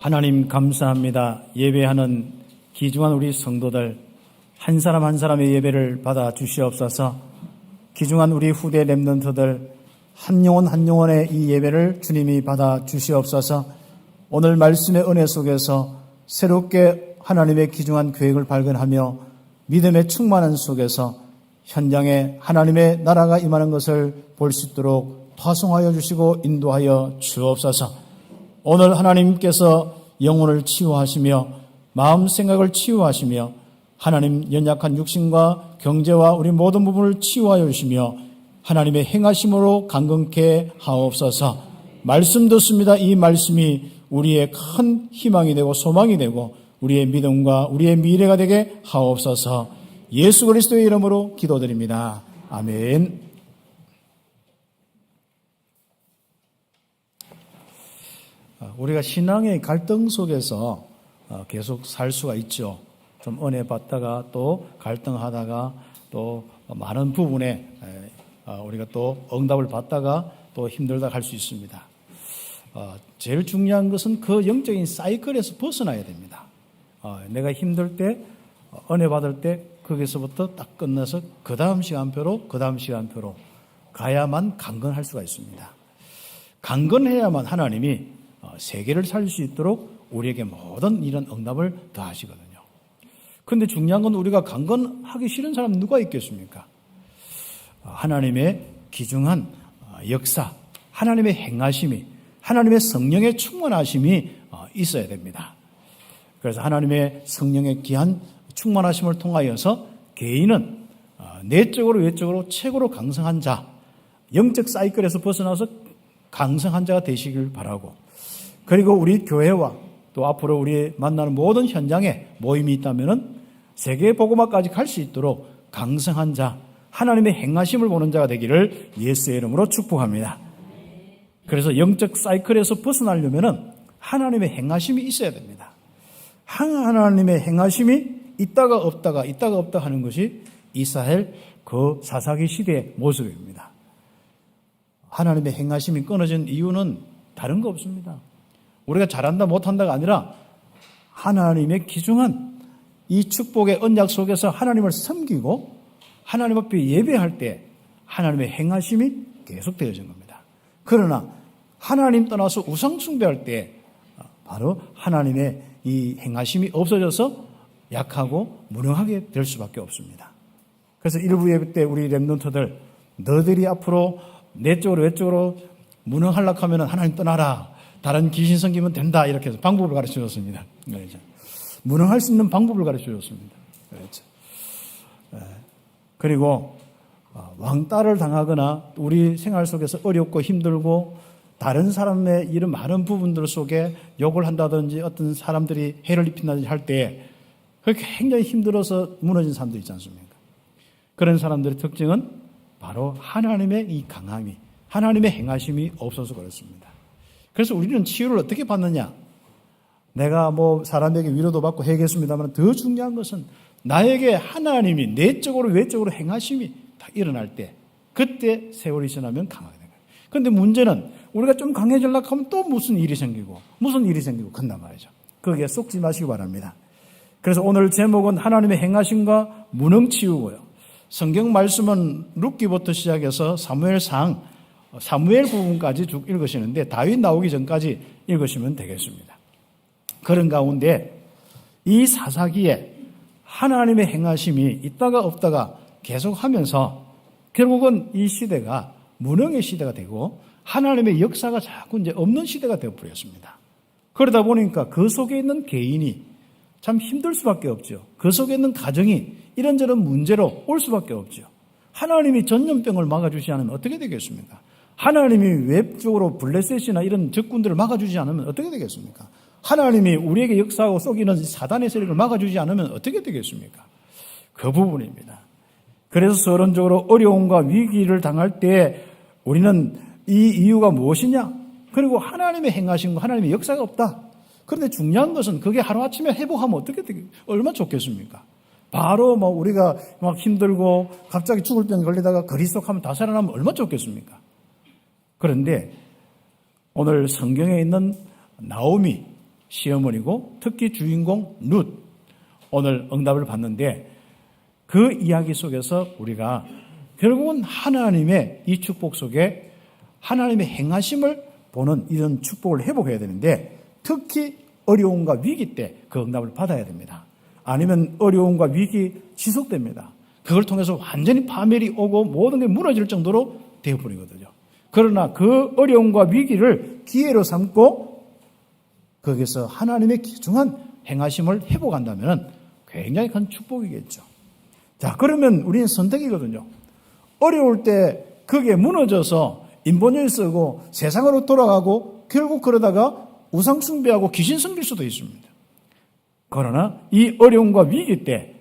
하나님 감사합니다. 예배하는 귀중한 우리 성도들 한 사람 한 사람의 예배를 받아 주시옵소서. 귀중한 우리 후대 렘넌트들 한 영혼 한 영혼의 이 예배를 주님이 받아 주시옵소서. 오늘 말씀의 은혜 속에서 새롭게 하나님의 귀중한 계획을 발견하며 믿음의 충만한 속에서 현장에 하나님의 나라가 임하는 것을 볼 수 있도록 파송하여 주시고 인도하여 주옵소서. 오늘 하나님께서 영혼을 치유하시며 마음 생각을 치유하시며 하나님 연약한 육신과 경제와 우리 모든 부분을 치유하여 주시며 하나님의 행하심으로 강건케 하옵소서. 말씀 듣습니다. 이 말씀이 우리의 큰 희망이 되고 소망이 되고 우리의 믿음과 우리의 미래가 되게 하옵소서. 예수 그리스도의 이름으로 기도드립니다. 아멘. 우리가 신앙의 갈등 속에서 계속 살 수가 있죠. 좀 은혜 받다가 또 갈등하다가 또 많은 부분에 우리가 또 응답을 받다가 또 힘들다 할 수 있습니다. 제일 중요한 것은 그 영적인 사이클에서 벗어나야 됩니다. 내가 힘들 때 은혜 받을 때 거기서부터 딱 끝나서 그 다음 시간표로 가야만 강건할 수가 있습니다. 강건해야만 하나님이 세계를 살릴 수 있도록 우리에게 모든 이런 응답을 더하시거든요. 그런데 중요한 건 우리가 강건하기 싫은 사람 누가 있겠습니까? 하나님의 귀중한 역사, 하나님의 행하심이, 하나님의 성령의 충만하심이 있어야 됩니다. 그래서 하나님의 성령의 귀한 충만하심을 통하여서 개인은 내적으로 외적으로 최고로 강성한 자, 영적 사이클에서 벗어나서 강성한 자가 되시길 바라고, 그리고 우리 교회와 또 앞으로 우리 만나는 모든 현장에 모임이 있다면 세계 복음화까지 갈 수 있도록 강성한 자, 하나님의 행하심을 보는 자가 되기를 예수의 이름으로 축복합니다. 그래서 영적 사이클에서 벗어나려면 하나님의 행하심이 있어야 됩니다. 하나님의 행하심이 있다가 없다 하는 것이 이스라엘 그 사사기 시대의 모습입니다. 하나님의 행하심이 끊어진 이유는 다른 거 없습니다. 우리가 잘한다 못한다가 아니라 하나님의 귀중한 이 축복의 언약 속에서 하나님을 섬기고 하나님 앞에 예배할 때 하나님의 행하심이 계속되어진 겁니다. 그러나 하나님 떠나서 우상 숭배할 때 바로 하나님의 이 행하심이 없어져서 약하고 무능하게 될 수밖에 없습니다. 그래서 일부 예배 때 우리 렘넌트들 너희들이 앞으로 내적으로 외적으로 무능하려고 하면 하나님 떠나라, 다른 귀신 섬기면 된다, 이렇게 해서 방법을 가르쳐 줬습니다. 그렇죠. 무능할 수 있는 방법을 가르쳐 줬습니다. 그렇죠. 그리고 왕따를 당하거나 우리 생활 속에서 어렵고 힘들고 다른 사람의 이런 많은 부분들 속에 욕을 한다든지 어떤 사람들이 해를 입힌다든지 할 때 그렇게 굉장히 힘들어서 무너진 사람도 있지 않습니까? 그런 사람들의 특징은 바로 하나님의 이 강함이, 하나님의 행하심이 없어서 그렇습니다. 그래서 우리는 치유를 어떻게 받느냐? 내가 사람에게 위로도 받고 해야겠습니다만 더 중요한 것은 나에게 하나님이 내적으로 외적으로 행하심이 다 일어날 때, 그때 세월이 지나면 강하게 되는 거예요. 그런데 문제는 우리가 좀 강해지려고 하면 또 무슨 일이 생기고 그런단 말이죠. 거기에 쏙지 마시기 바랍니다. 그래서 오늘 제목은 하나님의 행하심과 무능치유고요. 성경 말씀은 룻기부터 시작해서 사무엘 부분까지 쭉 읽으시는데 다윗 나오기 전까지 읽으시면 되겠습니다. 그런 가운데 이 사사기에 하나님의 행하심이 있다가 없다가 계속하면서 결국은 이 시대가 무능의 시대가 되고 하나님의 역사가 자꾸 이제 없는 시대가 되어버렸습니다. 그러다 보니까 그 속에 있는 개인이 참 힘들 수밖에 없죠. 그 속에 있는 가정이 이런저런 문제로 올 수밖에 없죠. 하나님이 전염병을 막아주지 않으면 어떻게 되겠습니까? 하나님이 외적으로 블레셋이나 이런 적군들을 막아주지 않으면 어떻게 되겠습니까? 하나님이 우리에게 역사하고 속이는 사단의 세력을 막아주지 않으면 어떻게 되겠습니까? 그 부분입니다. 그래서 서론적으로 어려움과 위기를 당할 때 우리는 이 이유가 무엇이냐? 그리고 하나님의 행하신 거, 하나님의 역사가 없다. 그런데 중요한 것은 그게 하루아침에 회복하면 얼마나 좋겠습니까? 바로 우리가 힘들고 갑자기 죽을 병 걸리다가 그리스도하면 다 살아나면 얼마나 좋겠습니까? 그런데 오늘 성경에 있는 나오미 시어머니고 특히 주인공 룻 오늘 응답을 받는데 그 이야기 속에서 우리가 결국은 하나님의 이 축복 속에 하나님의 행하심을 보는 이런 축복을 회복해야 되는데 특히 어려움과 위기 때 그 응답을 받아야 됩니다. 아니면 어려움과 위기 지속됩니다. 그걸 통해서 완전히 파멸이 오고 모든 게 무너질 정도로 되어버리거든요. 그러나 그 어려움과 위기를 기회로 삼고 거기서 하나님의 귀중한 행하심을 회복한다면 굉장히 큰 축복이겠죠. 자, 그러면 우리는 선택이거든요. 어려울 때 그게 무너져서 인본주의 쓰고 세상으로 돌아가고 결국 그러다가 우상 숭배하고 귀신 섬길 수도 있습니다. 그러나 이 어려움과 위기 때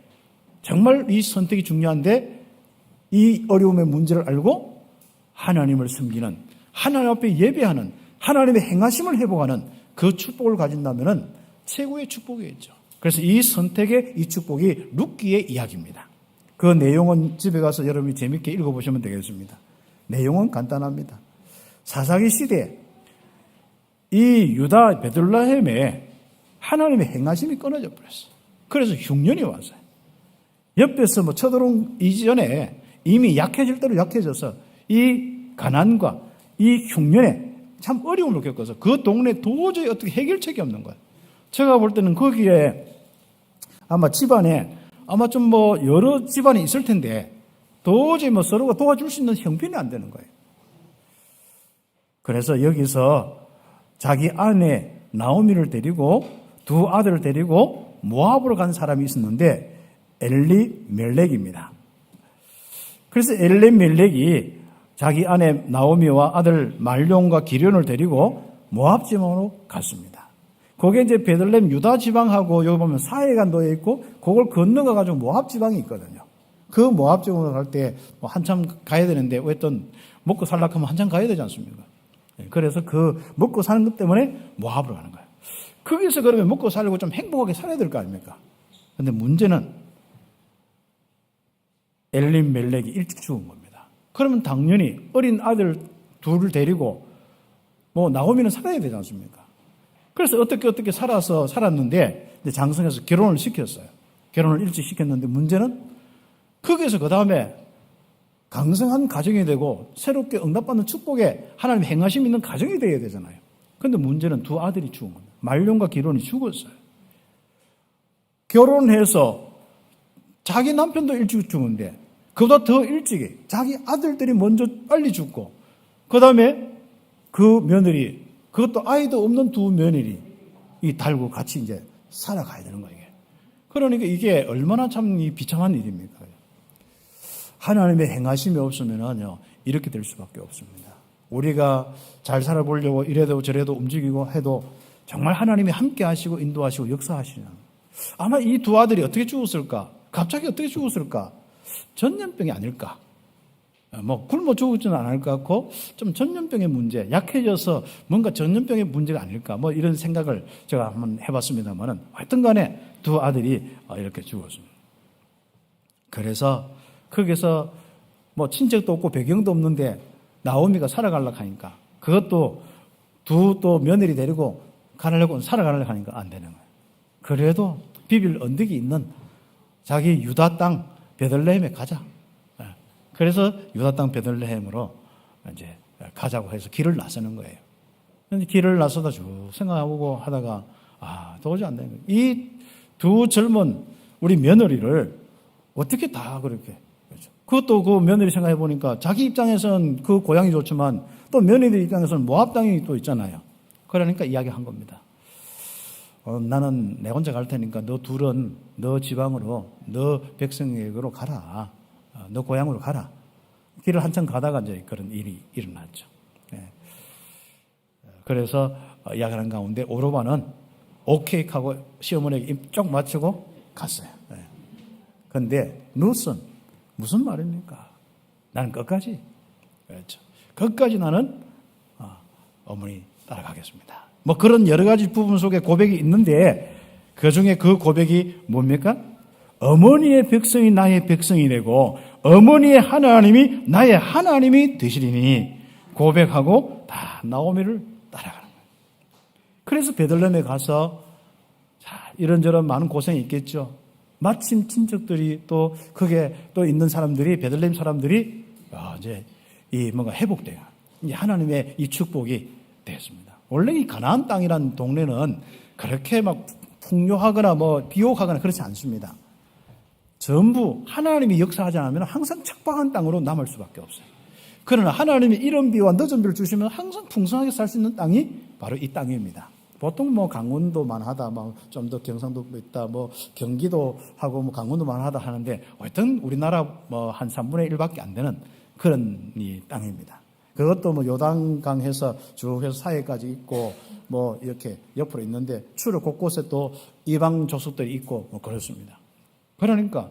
정말 이 선택이 중요한데 이 어려움의 문제를 알고 하나님을 섬기는 하나님 앞에 예배하는 하나님의 행하심을 회복하는 그 축복을 가진다면 최고의 축복이겠죠. 그래서 이 선택의 이 축복이 룻기의 이야기입니다. 그 내용은 집에 가서 여러분이 재밌게 읽어보시면 되겠습니다. 내용은 간단합니다. 사사기 시대에 이 유다 베들레헴에 하나님의 행하심이 끊어져 버렸어요. 그래서 흉년이 왔어요. 옆에서 쳐들어온 이전에 이미 약해질 대로 약해져서 이 가난과 이 흉년에 참 어려움을 겪어서 그 동네 도저히 어떻게 해결책이 없는 거예요. 제가 볼 때는 거기에 아마 집안에 아마 좀 여러 집안이 있을 텐데 도저히 서로가 도와줄 수 있는 형편이 안 되는 거예요. 그래서 여기서 자기 아내 나오미를 데리고 두 아들을 데리고 모압으로 간 사람이 있었는데 엘리멜렉입니다. 그래서 엘리멜렉이 자기 아내 나오미와 아들 말룡과 기련을 데리고 모압 지방으로 갔습니다. 거기에 이제 베들레헴 유다 지방하고 여기 보면 사해가 놓여 있고 그걸 건너가 가지고 모압 지방이 있거든요. 그 모압 지방으로 갈 때 한참 가야 되는데 어떤 먹고 살려고 하면 한참 가야 되지 않습니까? 그래서 그 먹고 사는 것 때문에 모압으로 가는 거예요. 거기서 그러면 먹고 살려고 좀 행복하게 살아야 될 거 아닙니까? 그런데 문제는 엘리멜렉이 일찍 죽은 겁니다. 그러면 당연히 어린 아들 둘을 데리고 나오미는 살아야 되지 않습니까? 그래서 어떻게 살았는데 장성해서 결혼을 시켰어요. 결혼을 일찍 시켰는데 문제는 거기에서 그 다음에 강성한 가정이 되고 새롭게 응답받는 축복에 하나님의 행하심 있는 가정이 되어야 되잖아요. 그런데 문제는 두 아들이 죽은 겁니다. 말룡과 기론이 죽었어요. 결혼해서 자기 남편도 일찍 죽은데 그보다 더 일찍이 자기 아들들이 먼저 빨리 죽고 그 다음에 그 며느리 그것도 아이도 없는 두 며느리 이 달고 같이 이제 살아가야 되는 거예요. 그러니까 이게 얼마나 참 비참한 일입니까? 하나님의 행하심이 없으면요 이렇게 될 수밖에 없습니다. 우리가 잘 살아보려고 이래도 저래도 움직이고 해도 정말 하나님이 함께 하시고 인도하시고 역사하시는 아마 이 두 아들이 어떻게 죽었을까? 갑자기 어떻게 죽었을까? 전염병이 아닐까? 굶어 죽지는 않을 것 같고 좀 전염병의 문제, 약해져서 뭔가 전염병의 문제가 아닐까? 이런 생각을 제가 한번 해봤습니다만은 하여튼 간에 두 아들이 이렇게 죽었습니다. 그래서 거기서 친척도 없고 배경도 없는데 나오미가 살아가려고 하니까 그것도 또 며느리 데리고 살아가려고 하니까 안 되는 거예요. 그래도 비빌 언덕이 있는 자기 유다 땅 베들레헴에 가자. 그래서 유다 땅 베들레헴으로 이제 가자고 해서 길을 나서는 거예요. 근데 길을 나서다 쭉 생각하고 하다가 도저히 안 되는 거예요. 이 두 젊은 우리 며느리를 어떻게 다 그렇게 그렇죠. 그것도 그 며느리 생각해 보니까 자기 입장에서는 그 고향이 좋지만 또 며느리 입장에서는 모압 땅이 또 있잖아요. 그러니까 이야기한 겁니다. 나는 내 혼자 갈 테니까 너 둘은 너 지방으로 너 백성에게로 가라. 너 고향으로 가라. 길을 한참 가다가 이제 그런 일이 일어났죠. 그래서 이야기하는 가운데 오로바는 오케이 하고 시어머니에게 입 쪽 맞추고 갔어요. 그런데 룻은 무슨 말입니까? 나는 끝까지 그렇죠. 끝까지 나는 어머니 따라가겠습니다. 그런 여러 가지 부분 속에 고백이 있는데 그 중에 그 고백이 뭡니까? 어머니의 백성이 나의 백성이 되고 어머니의 하나님이 나의 하나님이 되시리니 고백하고 다 나오미를 따라가는 거예요. 그래서 베들레헴에 가서 이런저런 많은 고생이 있겠죠. 마침 친척들이 또 거기에 또 있는 사람들이 베들레헴 사람들이 이제 이 뭔가 회복돼요. 이제 하나님의 이 축복이 됐습니다. 원래 이 가나안 땅이라는 동네는 그렇게 막 풍요하거나 뭐 비옥하거나 그렇지 않습니다. 전부 하나님이 역사하지 않으면 항상 척박한 땅으로 남을 수밖에 없어요. 그러나 하나님이 이른 비와 늦은 비를 주시면 항상 풍성하게 살 수 있는 땅이 바로 이 땅입니다. 보통 뭐 강원도만 하다, 뭐 좀 더 경상도 있다, 뭐 경기도 하고 뭐 강원도만 하다 하는데 어떤 우리나라 뭐 한 3분의 1밖에 안 되는 그런 이 땅입니다. 그것도 뭐 요단강에서 쭉 해서 사해까지 있고 뭐 이렇게 옆으로 있는데 주로 곳곳에 또 이방 족속들이 있고 뭐 그렇습니다. 그러니까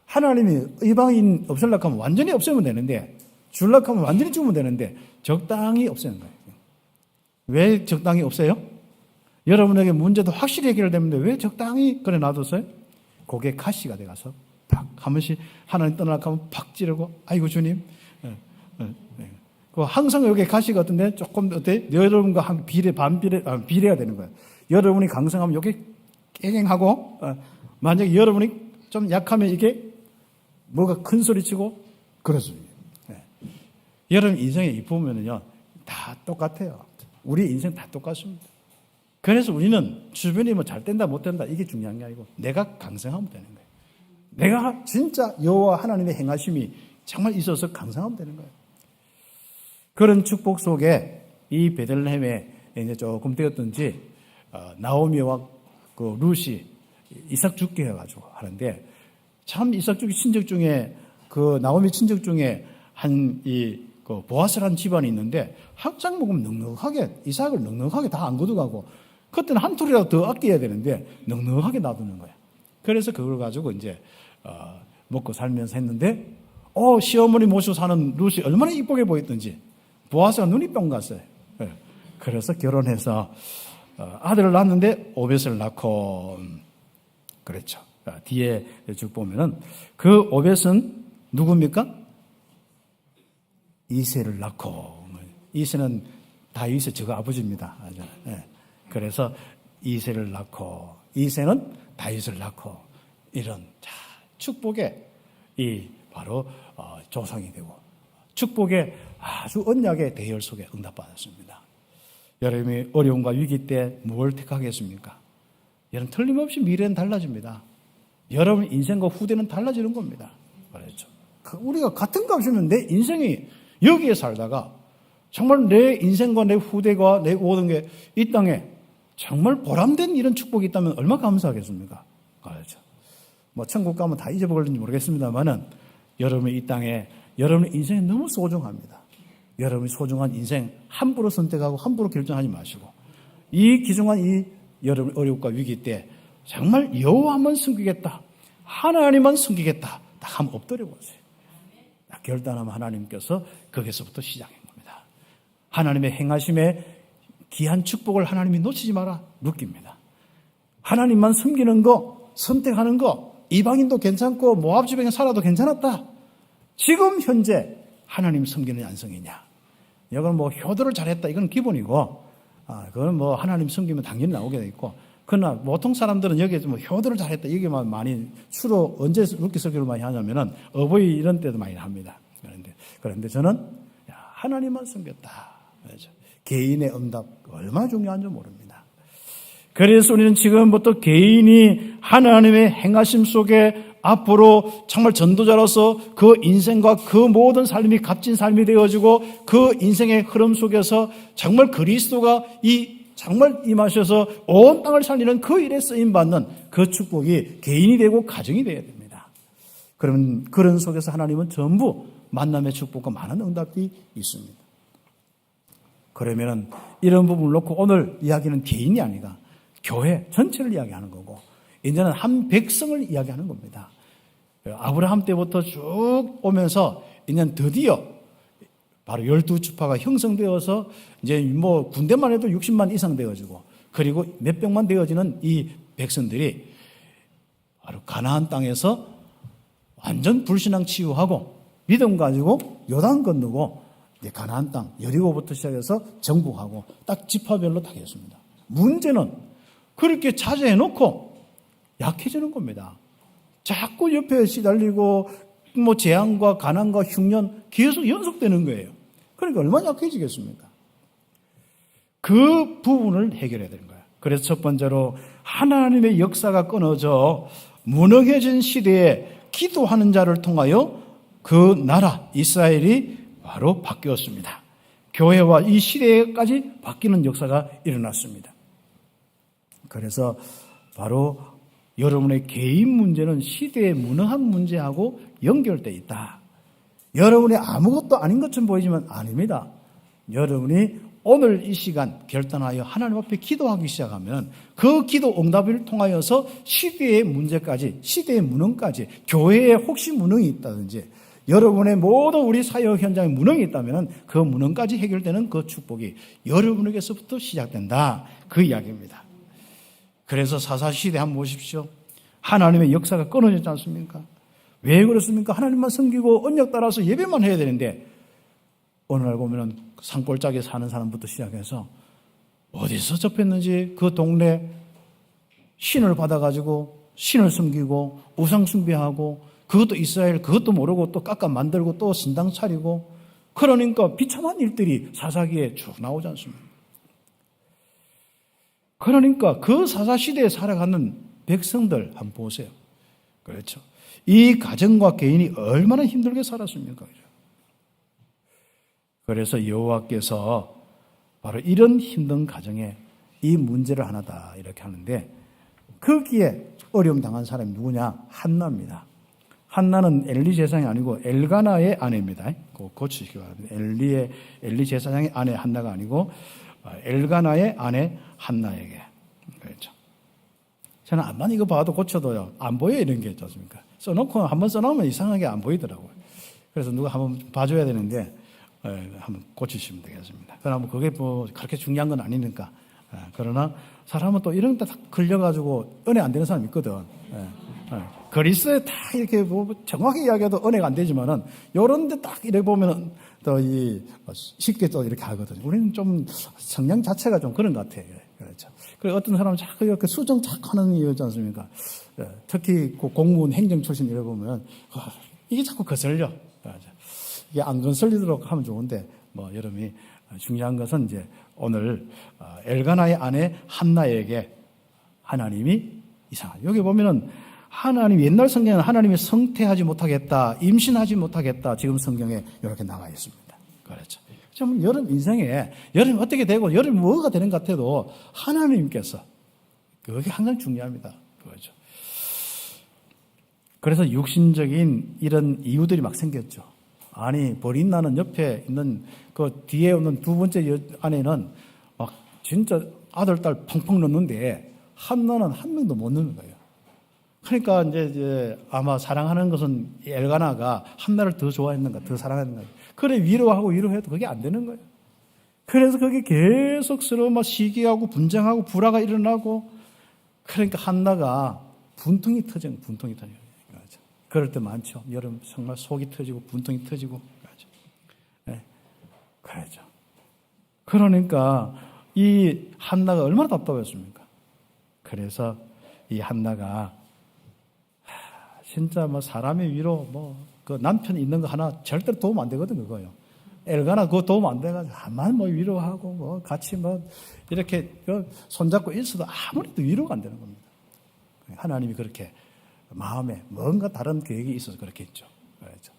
하나님이 이방인 없애려고 하면 완전히 없애면 되는데 주려고 하면 완전히 죽으면 되는데 적당히 없애는 거예요. 왜 적당히 없애요? 여러분에게 문제도 확실히 해결되는데 왜 적당히 그래 놔뒀어요? 그게 가시가 돼가서 팍 한 번씩 하나님 떠나려고 하면 팍 찌르고 아이고 주님 항상 여기 가시가 어떤데 조금 어때? 여러분과 한 비례가 되는 거예요. 여러분이 강성하면 여기 깨갱하고 만약에 여러분이 좀 약하면 이게 뭐가 큰 소리 치고 그렇습니다. 여러분 인생에 보면은요 다 똑같아요. 우리 인생 다 똑같습니다. 그래서 우리는 주변이 뭐 잘 된다 못 된다 이게 중요한 게 아니고 내가 강성하면 되는 거예요. 내가 진짜 여호와 하나님의 행하심이 정말 있어서 강성하면 되는 거예요. 그런 축복 속에 이 베들레헴에 이제 조금 되었던지 나오미와 그 룻이 이삭 죽게 해가지고 하는데 참 이삭 죽기 친척 중에 그 나오미 친척 중에 한 그 보아스라는 집안이 있는데 항상 먹으면 넉넉하게 이삭을 넉넉하게 다 안 거두가고 그때는 한 톨이라도 더 아껴야 되는데 넉넉하게 놔두는 거야. 그래서 그걸 가지고 이제 먹고 살면서 했는데 시어머니 모시고 사는 룻이 얼마나 이쁘게 보였던지 보아스가 눈이 뿅 갔어요. 그래서 결혼해서 아들을 낳았는데 오벳을 낳고 그렇죠. 뒤에 쭉 보면은 그 오벳은 누굽니까? 이새를 낳고 이새는 다윗의 저 아버지입니다. 그래서 이새를 낳고 이새는 다윗을 낳고 이런 축복의 이 바로 조상이 되고 축복의 아주 언약의 대열 속에 응답받았습니다. 여러분이 어려움과 위기 때 뭘 택하겠습니까? 여러분 틀림없이 미래는 달라집니다. 여러분 인생과 후대는 달라지는 겁니다. 그렇죠. 우리가 같은 값이면 내 인생이 여기에 살다가 정말 내 인생과 내 후대가 내 모든 게 이 땅에 정말 보람된 이런 축복이 있다면 얼마나 감사하겠습니까? 그렇죠. 뭐 천국 가면 다 잊어버릴지 모르겠습니다만은 여러분이 이 땅에 여러분의 인생이 너무 소중합니다. 여러분이 소중한 인생 함부로 선택하고 함부로 결정하지 마시고 이 귀중한 이 여러분 어려움과 위기 때 정말 여호와만 섬기겠다. 하나님만 섬기겠다. 딱 한번 엎드려 보세요. 결단하면 하나님께서 거기서부터 시작한 겁니다. 하나님의 행하심에 귀한 축복을 하나님이 놓치지 마라. 느낍니다. 하나님만 섬기는 거, 선택하는 거, 이방인도 괜찮고 모압 지방에 살아도 괜찮았다. 지금 현재 하나님 섬기느냐 안 섬기냐. 이건 뭐 효도를 잘했다. 이건 기본이고, 그건 뭐 하나님 섬기면 당연히 나오게 돼 있고, 그러나 보통 사람들은 여기에 뭐 효도를 잘했다. 여기만 많이 주로 언제 룻기 설교를 많이 하냐면은 어버이 이런 때도 많이 합니다. 그런데 저는 하나님만 섬겼다. 개인의 응답 얼마나 중요한지 모릅니다. 그래서 우리는 지금부터 개인이 하나님의 행하심 속에 앞으로 정말 전도자로서 그 인생과 그 모든 삶이 값진 삶이 되어지고 그 인생의 흐름 속에서 정말 그리스도가 정말 임하셔서 온 땅을 살리는 그 일에 쓰임받는 그 축복이 개인이 되고 가정이 되어야 됩니다. 그러면 그런 속에서 하나님은 전부 만남의 축복과 많은 응답이 있습니다. 그러면 이런 부분을 놓고 오늘 이야기는 개인이 아니라 교회 전체를 이야기하는 거고 이제는 한 백성을 이야기하는 겁니다. 아브라함 때부터 쭉 오면서 이제는 드디어 바로 12지파가 형성되어서 이제 뭐 군대만 해도 60만 이상 되어지고 그리고 몇백만 되어지는 이 백성들이 바로 가나안 땅에서 완전 불신앙 치유하고 믿음 가지고 요단 건너고 이제 가나안 땅 여리고부터 시작해서 정복하고 딱 지파별로 다 했습니다. 문제는 그렇게 자제해놓고 약해지는 겁니다. 자꾸 옆에 시달리고 뭐 재앙과 가난과 흉년 계속 연속되는 거예요. 그러니까 얼마나 약해지겠습니까? 그 부분을 해결해야 되는 거예요. 그래서 첫 번째로 하나님의 역사가 끊어져 무능해진 시대에 기도하는 자를 통하여 그 나라 이스라엘이 바로 바뀌었습니다. 교회와 이 시대까지 바뀌는 역사가 일어났습니다. 그래서 바로 여러분의 개인 문제는 시대의 무능한 문제하고 연결되어 있다. 여러분이 아무것도 아닌 것처럼 보이지만 아닙니다. 여러분이 오늘 이 시간 결단하여 하나님 앞에 기도하기 시작하면 그 기도 응답을 통하여서 시대의 문제까지, 시대의 무능까지, 교회에 혹시 무능이 있다든지 여러분의 모든 우리 사역 현장에 무능이 있다면 그 무능까지 해결되는 그 축복이 여러분에게서부터 시작된다. 그 이야기입니다. 그래서 사사시대 한번 보십시오. 하나님의 역사가 끊어졌지 않습니까? 왜 그렇습니까? 하나님만 섬기고 언약 따라서 예배만 해야 되는데 어느 날 보면은 산골짜기에 사는 사람부터 시작해서 어디서 접했는지 그 동네 신을 받아가지고 신을 섬기고 우상 숭배하고 그것도 이스라엘 그것도 모르고 또 깎아 만들고 또 신당 차리고 그러니까 비참한 일들이 사사기에 쭉 나오지 않습니까? 그러니까 그 사사시대에 살아가는 백성들 한번 보세요. 그렇죠. 이 가정과 개인이 얼마나 힘들게 살았습니까? 그래서 여호와께서 바로 이런 힘든 가정에 이 문제를 하나다 이렇게 하는데 거기에 어려움 당한 사람이 누구냐? 한나입니다. 한나는 엘리 제사장이 아니고 엘가나의 아내입니다. 고치시기 바랍니다. 엘리 제사장의 아내 한나가 아니고 엘가나의 아내 한나에게. 그렇죠. 저는 암만 이거 봐도 고쳐도요 안 보여 이런 게 있지 않습니까? 써놓고 한번 써놓으면 이상하게 안 보이더라고요. 그래서 누가 한번 봐줘야 되는데 한번 고치시면 되겠습니다. 그러나 뭐 그게 뭐 그렇게 중요한 건 아니니까. 그러나 사람은 또 이런 데 딱 걸려가지고 은혜 안 되는 사람이 있거든. 그리스에 다 이렇게 뭐 정확히 이야기해도 은혜가 안 되지만은 요런 데 딱 이렇게 보면은 또 이 쉽게 또 이렇게 하거든요. 우리는 좀 성향 자체가 좀 그런 것 같아요. 그렇죠. 그리고 어떤 사람은 자꾸 이렇게 수정 자꾸 하는 이유지 않습니까? 특히 공무원 행정 출신 이래 보면 이게 자꾸 거슬려. 이게 안 거슬리도록 하면 좋은데 뭐 여러분이 중요한 것은 이제 오늘 엘가나의 아내 한나에게 하나님이 이상하죠. 여기 보면은 하나님 옛날 성경에는 하나님이 성태하지 못하겠다, 임신하지 못하겠다. 지금 성경에 이렇게 나와 있습니다. 그렇죠. 좀 여러분 인생에 여러분 어떻게 되고 여러분 뭐가 되는 것 같아도 하나님께서 그게 항상 중요합니다. 그렇죠. 그래서 육신적인 이런 이유들이 막 생겼죠. 아니 버린 나는 옆에 있는 그 뒤에 오는 두 번째 아내는 막 진짜 아들 딸 펑펑 넣는데 한나는 한 명도 못 넣는 거예요. 그러니까 이제 아마 사랑하는 것은 엘가나가 한나를 더 좋아했는가, 더 사랑했는가. 그래 위로하고 위로해도 그게 안 되는 거예요. 그래서 그게 계속 서로 막 시기하고 분쟁하고 불화가 일어나고 그러니까 한나가 분통이 터져. 그럴 때 많죠. 여름 정말 속이 터지고 분통이 터지고 그러죠. 네. 그러죠. 그러니까 이 한나가 얼마나 답답했습니까? 그래서 이 한나가 진짜 뭐 사람의 위로 그 남편이 있는 거 하나 절대로 도움 안 되거든 그거요. 엘가나 그거 도움 안 돼가지고 아만 뭐 위로하고 뭐 같이 뭐 이렇게 손잡고 있어도 아무리도 위로가 안 되는 겁니다. 하나님이 그렇게 마음에 뭔가 다른 계획이 있어서 그렇게 했죠. 그렇죠.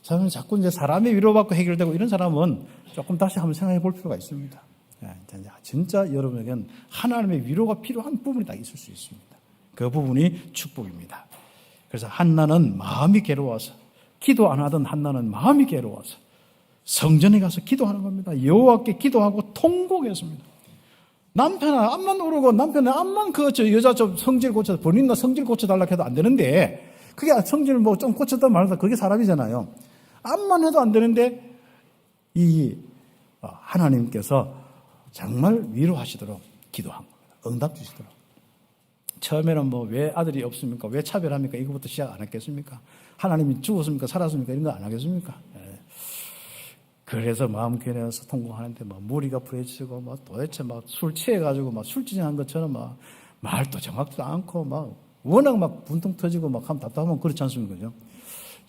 저는 자꾸 이제 사람의 위로받고 해결되고 이런 사람은 조금 다시 한번 생각해 볼 필요가 있습니다. 진짜 여러분에게는 하나님의 위로가 필요한 부분이 다 있을 수 있습니다. 그 부분이 축복입니다. 그래서 한나는 마음이 괴로워서 기도 안 하던 한나는 마음이 괴로워서 성전에 가서 기도하는 겁니다. 여호와께 기도하고 통곡했습니다. 남편은 앞만 오르고 남편은 앞만 여자 좀 성질 고쳐 본인과 성질 고쳐달라고 해도 안 되는데 그게 성질을 뭐 좀 고쳤단 말해서 그게 사람이잖아요. 앞만 해도 안 되는데 이 하나님께서 정말 위로하시도록 기도한 겁니다. 응답 주시도록. 처음에는 뭐 왜 아들이 없습니까? 왜 차별합니까? 이거부터 시작 안 했겠습니까? 하나님이 죽었습니까? 살았습니까? 이런 거 안 하겠습니까? 그래서 마음 괴내어서 통곡하는데 막 무리가 부해지고 막 도대체 막 술 취해가지고 막 술진한 것처럼 막 말도 정확도 않고 막 워낙 막 분통 터지고 막 하면 답답하면 그렇지 않습니까? 그죠?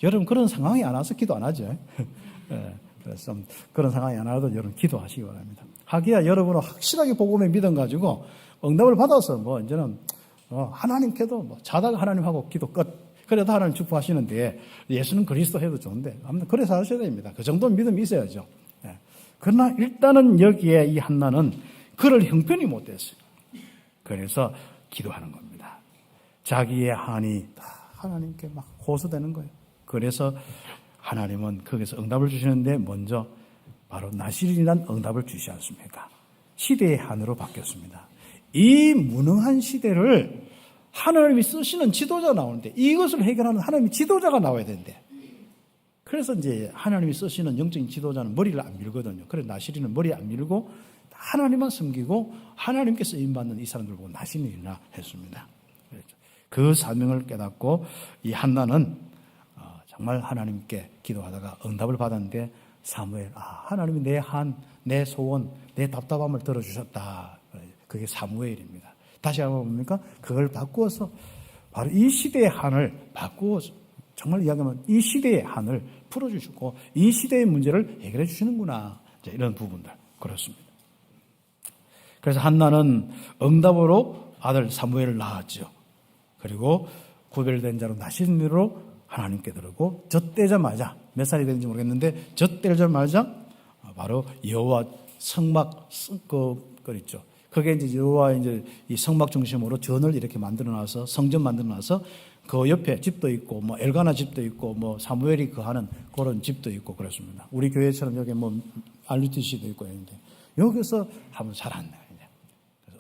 여러분 그런 상황이 안 와서 기도 안 하죠. 예, 그래서 그런 상황이 안 와도 여러분 기도하시기 바랍니다. 하기야 여러분은 확실하게 복음의 믿음 가지고 응답을 받아서 뭐 이제는 하나님께도 뭐 자다가 하나님하고 기도 끝. 그래도 하나님 축복하시는데 예수는 그리스도 해도 좋은데 아무튼 그래서 하셔야 됩니다. 그 정도는 믿음이 있어야죠. 예. 그러나 일단은 여기에 이 한나는 그를 형편이 못했어요. 그래서 기도하는 겁니다. 자기의 한이 다 하나님께 막 호소되는 거예요. 그래서 하나님은 거기서 응답을 주시는데 먼저 바로 나실이란 응답을 주시지 않습니까? 시대의 한으로 바뀌었습니다. 이 무능한 시대를 하나님이 쓰시는 지도자가 나오는데 이것을 해결하는 하나님의 지도자가 나와야 되는데 그래서 이제 하나님이 쓰시는 영적인 지도자는 머리를 안 밀거든요. 그래서 나실이는 머리 안 밀고 하나님만 섬기고 하나님께 쓰임받는 이 사람들 보고 나실이나 했습니다. 그 사명을 깨닫고 이 한나는 정말 하나님께 기도하다가 응답을 받았는데 사무엘, 하나님이 내 한, 내 소원, 내 답답함을 들어주셨다. 그게 사무엘입니다. 다시 한번 봅니까? 그걸 바꾸어서 바로 이 시대의 한을 바꾸어서 정말 이야기하면 이 시대의 한을 풀어주시고 이 시대의 문제를 해결해 주시는구나. 이런 부분들 그렇습니다. 그래서 한나는 응답으로 아들 사무엘을 낳았죠. 그리고 구별된 자로 나실미로 하나님께 들어오고 젖대자마자 몇 살이 되는지 모르겠는데 젖대자마자 바로 여호와 성막 그 있죠. 그게 이제 여호와 이제 이 성막 중심으로 전을 이렇게 만들어놔서 성전 만들어놔서 그 옆에 집도 있고 뭐 엘가나 집도 있고 뭐 사무엘이 거하는 그런 집도 있고 그렇습니다. 우리 교회처럼 여기 뭐 RUTC도 있고 있는데 여기서 하면 잘 안 나요.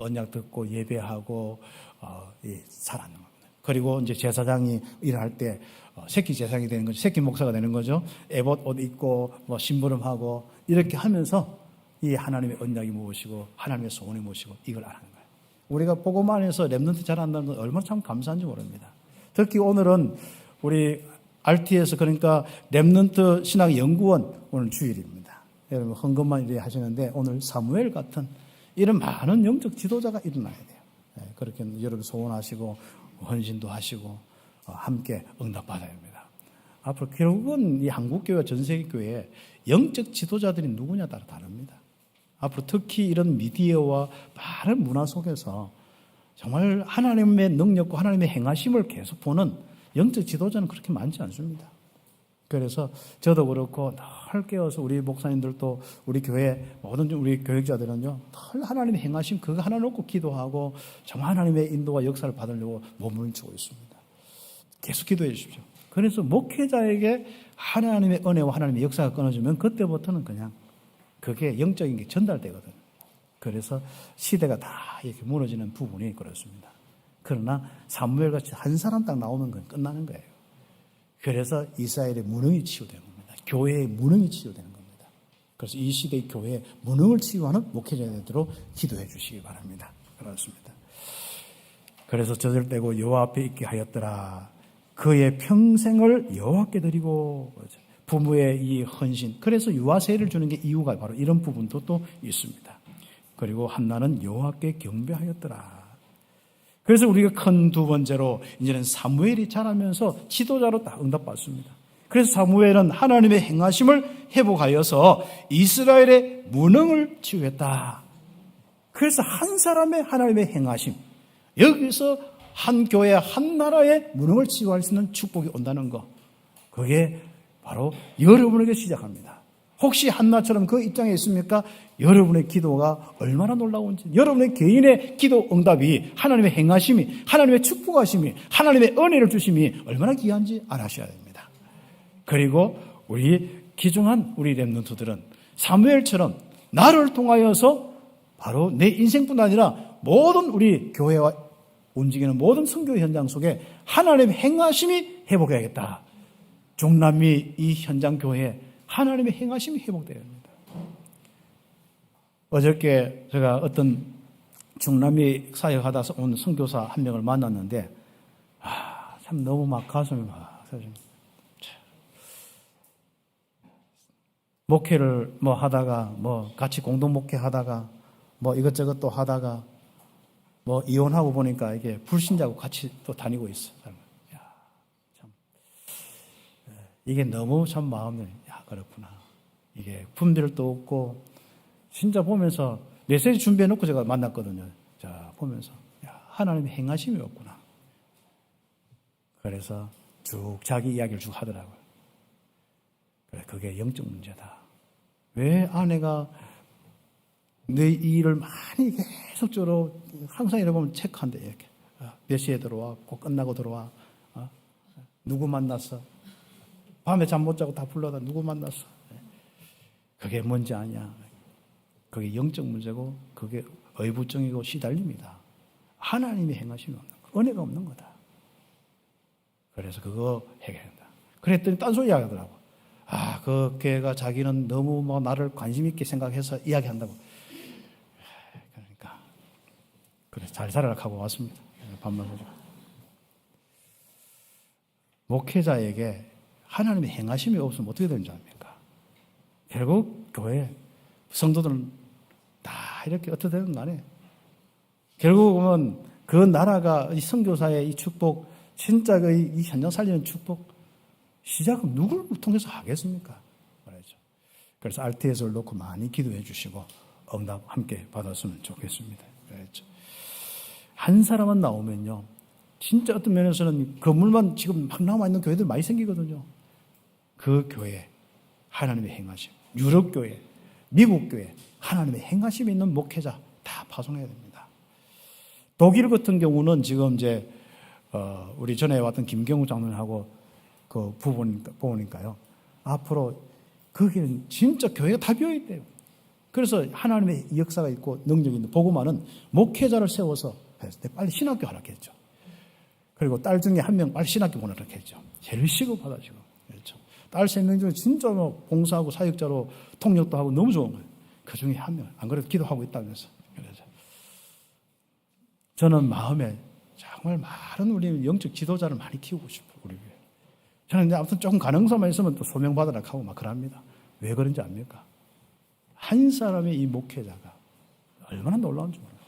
언약 듣고 예배하고 잘 안 나옵니다. 그리고 이제 제사장이 일할 때 새끼 제사장이 되는 거죠. 새끼 목사가 되는 거죠. 에봇 옷 입고 뭐 심부름하고 이렇게 하면서 이 하나님의 언약이 무엇이고 하나님의 소원이 무엇이고 이걸 아는 거예요. 우리가 복음 안에서 렘넌트 잘한다는 건 얼마나 참 감사한지 모릅니다. 특히 오늘은 우리 RT에서 그러니까 렘넌트 신학연구원 오늘 주일입니다. 여러분 헌금만 이렇게 하시는데 오늘 사무엘 같은 이런 많은 영적 지도자가 일어나야 돼요. 그렇게 여러분 소원하시고 헌신도 하시고 함께 응답받아야 합니다. 앞으로 결국은 이 한국교회와 전세계교회에 영적 지도자들이 누구냐 따라 다릅니다. 앞으로 특히 이런 미디어와 많은 문화 속에서 정말 하나님의 능력과 하나님의 행하심을 계속 보는 영적 지도자는 그렇게 많지 않습니다. 그래서 저도 그렇고 늘 깨어서 우리 목사님들도 우리 교회 모든 우리 교육자들은요 늘 하나님의 행하심 그거 하나 놓고 기도하고 정말 하나님의 인도와 역사를 받으려고 몸을 주고 있습니다. 계속 기도해 주십시오. 그래서 목회자에게 하나님의 은혜와 하나님의 역사가 끊어지면 그때부터는 그냥 그게 영적인 게 전달되거든요. 그래서 시대가 다 이렇게 무너지는 부분이 그렇습니다. 그러나 사무엘같이 한 사람 딱 나오면 그건 끝나는 거예요. 그래서 이스라엘의 무능이 치유되는 겁니다. 교회의 무능이 치유되는 겁니다. 그래서 이 시대의 교회의 무능을 치유하는 목회자가 되도록 기도해 주시기 바랍니다. 그렇습니다. 그래서 젖을 떼고 여호와 앞에 있게 하였더라. 그의 평생을 여호와께 드리고 부모의 이 헌신. 그래서 유아세를 주는 게 이유가 바로 이런 부분도 또 있습니다. 그리고 한나는 여호와께 경배하였더라. 그래서 우리가 큰 두 번째로 이제는 사무엘이 자라면서 지도자로 딱 응답받습니다. 그래서 사무엘은 하나님의 행하심을 회복하여서 이스라엘의 무능을 치유했다. 그래서 한 사람의 하나님의 행하심, 여기서 한 교회, 한 나라의 무능을 치유할 수 있는 축복이 온다는 것, 그게 바로 여러분에게 시작합니다. 혹시 한나처럼 그 입장에 있습니까? 여러분의 기도가 얼마나 놀라운지, 여러분의 개인의 기도 응답이 하나님의 행하심이, 하나님의 축복하심이, 하나님의 은혜를 주심이 얼마나 귀한지 알아셔야 됩니다. 그리고 우리 귀중한 우리 렘넌트들은 사무엘처럼 나를 통하여서 바로 내 인생뿐 아니라 모든 우리 교회와 움직이는 모든 선교 현장 속에 하나님의 행하심이 회복해야겠다. 중남미 이 현장 교회에 하나님의 행하심이 회복되어야 합니다. 어저께 제가 어떤 중남미 사역하다 온 선교사 한 명을 만났는데 참 너무 막 가슴이 막 목회를 하다가 같이 공동 목회하다가 이것저것 또 하다가 뭐 이혼하고 보니까 이게 불신자하고 같이 또 다니고 있어. 야, 참 이게 너무 참 마음이 그렇구나. 이게 분별도 없고 진짜 보면서 메시지 준비해놓고 제가 만났거든요. 자 보면서 하나님의 행하심이 없구나. 그래서 쭉 자기 이야기를 쭉 하더라고요. 그래, 그게 영적 문제다. 왜 아내가 내 일을 많이 계속적으로 항상 이래 보면 체크한대. 이렇게 몇 시에 들어와, 꼭 끝나고 들어와, 누구 만났어, 밤에 잠 못 자고 다 불러다 누구 만났어. 그게 뭔지 아냐. 그게 영적 문제고 그게 의부증이고 시달림이다. 하나님이 행하심이 없는 거, 은혜가 없는 거다. 그래서 그거 해결한다. 그랬더니 딴소리 하더라고. 그 걔가 자기는 너무 뭐 나를 관심 있게 생각해서 이야기한다고. 그러니까 그래 잘 살아라 하고 왔습니다. 밥만 먹고. 목회자에게 하나님의 행하심이 없으면 어떻게 되는 줄 압니까? 결국 교회 성도들은 다 이렇게 어떻게 되는 거 아니에요? 결국 보면 그 나라가 이 선교사의 이 축복, 진짜 이 현장 살리는 축복, 시작은 누구를 통해서 하겠습니까? 말이죠. 그래서 RTS를 놓고 많이 기도해 주시고 응답 함께 받았으면 좋겠습니다. 그렇죠. 한 사람만 나오면요, 진짜 어떤 면에서는 건물만 지금 막 남아있는 교회들 많이 생기거든요. 그 교회 하나님의 행하심, 유럽 교회, 미국 교회 하나님의 행하심이 있는 목회자 다 파송해야 됩니다. 독일 같은 경우는 지금 이제 우리 전에 왔던 김경우 장로님하고 그 부부니까요. 앞으로 거기는 진짜 교회가 다 비어있대요. 그래서 하나님의 역사가 있고 능력이 있는 보고만은 목회자를 세워서 빨리 신학교 하라고 했죠. 그리고 딸 중에 한 명 빨리 신학교 보내라고 했죠. 제일 시급하다 지금. 그렇죠. 딸 3명 중에 진짜 뭐 봉사하고 사역자로 통역도 하고 너무 좋은 거예요. 그 중에 한 명. 안 그래도 기도하고 있다면서. 그래서 저는 마음에 정말 많은 우리 영적 지도자를 많이 키우고 싶어요. 우리 교회. 저는 이제 아무튼 조금 가능성만 있으면 또 소명받으라 하고 막 그럽니다. 왜 그런지 압니까? 한 사람의 이 목회자가 얼마나 놀라운지 모릅니다.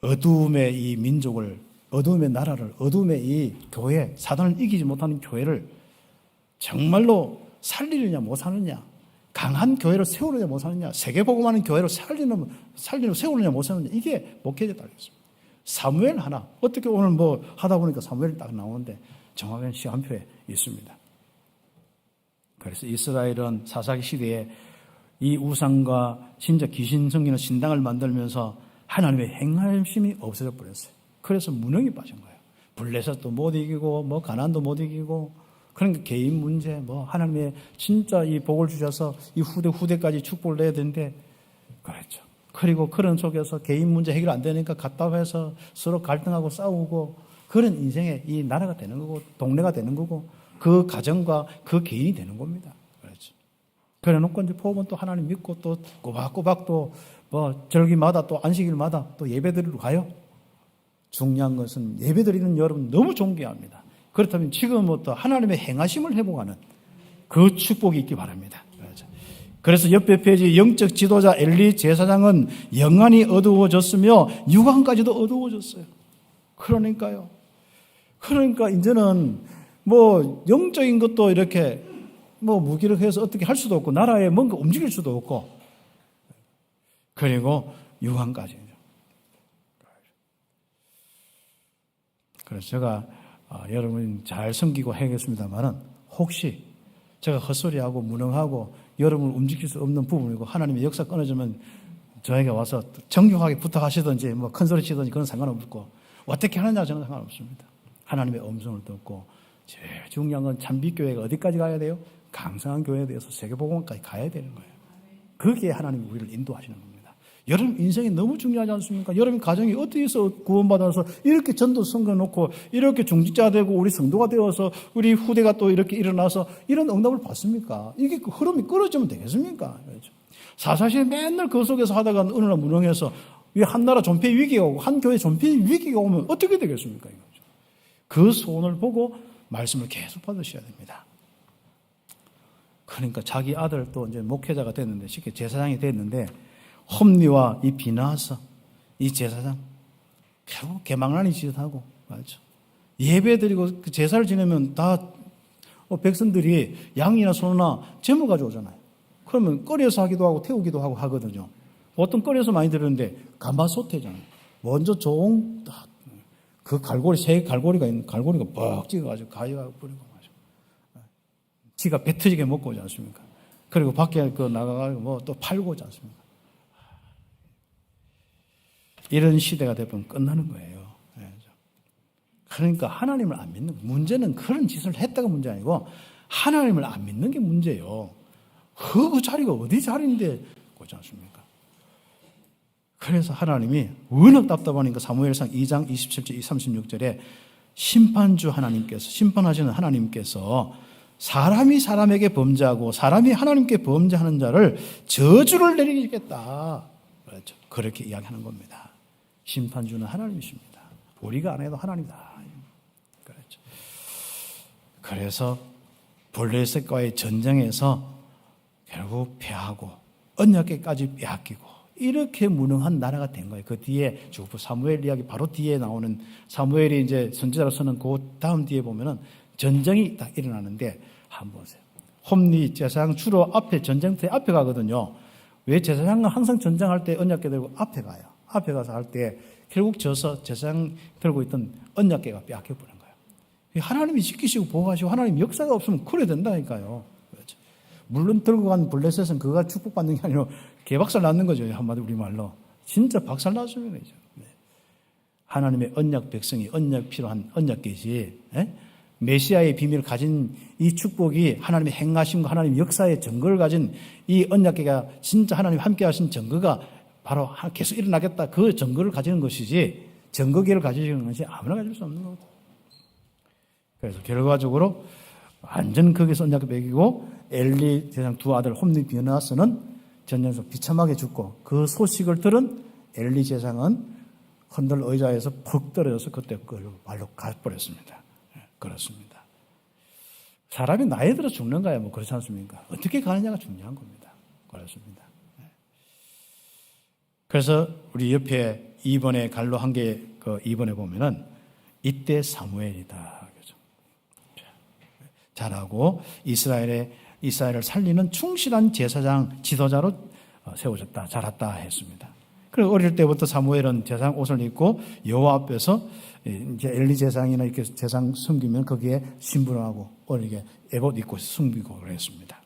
어두움의 이 민족을, 어두움의 나라를, 어두움의 이 교회, 사단을 이기지 못하는 교회를 정말로 살리느냐 못 사느냐, 강한 교회를 세우느냐 못 사느냐, 세계복음하는 교회를 세우느냐 못 세우느냐, 이게 목회자에 따르겠습니다. 사무엘 하나, 어떻게 오늘 뭐 하다 보니까 사무엘이 딱 나오는데 정확한 시간표에 있습니다. 그래서 이스라엘은 사사기 시대에 이 우상과 진짜 귀신 섬기는 신당을 만들면서 하나님의 행하심이 없어져 버렸어요. 그래서 무능이 빠진 거예요. 블레셋도 못 이기고 뭐 가나안도 못 이기고, 그러니까 개인 문제, 뭐 하나님의 진짜 이 복을 주셔서 이 후대까지 축복을 내야 되는데 그랬죠. 그리고 그런 속에서 개인 문제 해결 안 되니까 답답해서 서로 갈등하고 싸우고, 그런 인생의 이 나라가 되는 거고 동네가 되는 거고 그 가정과 그 개인이 되는 겁니다. 그렇죠. 그래 놓고 이제 포함은 또 하나님 믿고 또 꼬박꼬박 또 뭐 절기마다 또 안식일마다 또 예배드리러 가요. 중요한 것은 예배드리는 여러분 너무 존경합니다. 그렇다면 지금부터 하나님의 행하심을 회복하는 그 축복이 있기 바랍니다. 그래서 옆에 페이지 영적 지도자 엘리 제사장은 영안이 어두워졌으며 육안까지도 어두워졌어요. 그러니까 이제는 뭐 영적인 것도 이렇게 뭐 무기력해서 어떻게 할 수도 없고 나라에 뭔가 움직일 수도 없고, 그리고 육안까지. 그래서 제가 여러분 잘 섬기고 해야겠습니다만은, 혹시 제가 헛소리하고 무능하고 여러분을 움직일 수 없는 부분이고 하나님의 역사 끊어지면 저에게 와서 정중하게 부탁하시든지 뭐 큰소리 치든지 그건 상관없고, 어떻게 하느냐 저는 상관없습니다. 하나님의 음성을 듣고, 제일 중요한 건 참빛교회가 어디까지 가야 돼요? 강성한 교회에 대해서 세계복음까지 가야 되는 거예요. 그게 하나님이 우리를 인도하시는 겁니다. 여러분 인생이 너무 중요하지 않습니까? 여러분 가정이 어떻게 해서 구원받아서 이렇게 전도 섬겨놓고 이렇게 중직자 되고 우리 성도가 되어서 우리 후대가 또 이렇게 일어나서 이런 응답을 받습니까? 이게 그 흐름이 끊어지면 되겠습니까? 그렇죠. 사사시에 맨날 그 속에서 하다가 어느 날 무능해서 한 나라 존폐 위기가 오고 한 교회 존폐 위기가 오면 어떻게 되겠습니까? 그 소원을 보고 말씀을 계속 받으셔야 됩니다. 그러니까 자기 아들 또 이제 목회자가 됐는데, 쉽게 제사장이 됐는데 홈리와 이 비나하서 이 제사장 결국 개망나니 짓하고 맞죠. 예배드리고 그 제사를 지내면 다 백성들이 양이나 소나 제물 가져오잖아요. 그러면 끓여서 하기도 하고 태우기도 하고 하거든요. 보통 끓여서 많이 드리는데 가마솥이잖아요. 먼저 좋은 그 갈고리, 새 갈고리가 있는 갈고리가 뻑 찍어가지고 가위가 뿌리고 마죠. 지가 배 터지게 먹고 오지 않습니까? 그리고 밖에 그 나가가지고 뭐 또 팔고 오지 않습니까? 이런 시대가 되면 끝나는 거예요. 그러니까 하나님을 안 믿는 문제는 그런 짓을 했다가 문제 아니고 하나님을 안 믿는 게 문제예요. 그 자리가 어디 자리인데 그렇지 않습니까? 그래서 하나님이 워낙 답답하니까 사무엘상 2장 27절 36절에 심판주 하나님께서 심판하시는 하나님께서 사람이 사람에게 범죄하고 사람이 하나님께 범죄하는 자를 저주를 내리겠다. 그렇죠. 그렇게 이야기하는 겁니다. 심판주는 하나님이십니다. 우리가 안 해도 하나님이다. 그렇죠. 그래서 블레셋과의 전쟁에서 결국 패하고 언약궤까지 빼앗기고 이렇게 무능한 나라가 된 거예요. 그 뒤에 주부 사무엘 이야기 바로 뒤에 나오는 사무엘이 이제 선지자로서는 그 다음 뒤에 보면은 전쟁이 딱 일어나는데 한번 보세요. 홈리 제사장 주로 앞에 전쟁터에 앞에 가거든요. 왜 제사장은 항상 전쟁할 때 언약궤 들고 앞에 가요. 앞에 가서 할 때 결국 져서 제사장 들고 있던 언약궤가 빼앗겨버린 거예요. 하나님이 지키시고 보호하시고 하나님 역사가 없으면 그래야 된다니까요. 그렇죠. 물론 들고 간 블레셋은 그가 축복받는 게 아니라 개박살 났는 거죠. 한마디 우리말로. 진짜 박살 났습니다. 네. 하나님의 언약 백성이 언약 필요한 언약궤지. 메시아의 비밀을 가진 이 축복이 하나님의 행하심과 하나님의 역사의 증거를 가진 이 언약궤가 진짜 하나님 함께 하신 증거가 바로 계속 일어나겠다. 그 증거를 가지는 것이지 증거궤를 가지는 것이 아무나 가질 수 없는 거거든요. 그래서 결과적으로 완전 거기서 언약궤 베기고 엘리 제사장 두 아들 홈리 비느하스는 전쟁에서 비참하게 죽고 그 소식을 들은 엘리 제사장은 흔들 의자에서 푹 떨어져서 그때 그 발로 가버렸습니다. 그렇습니다. 사람이 나이 들어 죽는 거야 뭐 그렇지 않습니까? 어떻게 가느냐가 중요한 겁니다. 그렇습니다. 그래서 우리 옆에 2번에 갈로 한 개 그 2번에 보면은 이때 사무엘이다. 그죠? 잘하고 이스라엘을 살리는 충실한 제사장 지도자로 세워졌다. 자랐다 했습니다. 그리고 어릴 때부터 사무엘은 제사장 옷을 입고 여호와 앞에서 이제 엘리 제사장이나 이렇게 제사장 섬기면 거기에 신분하고 어리게 에봇 입고 섬기고 그랬습니다.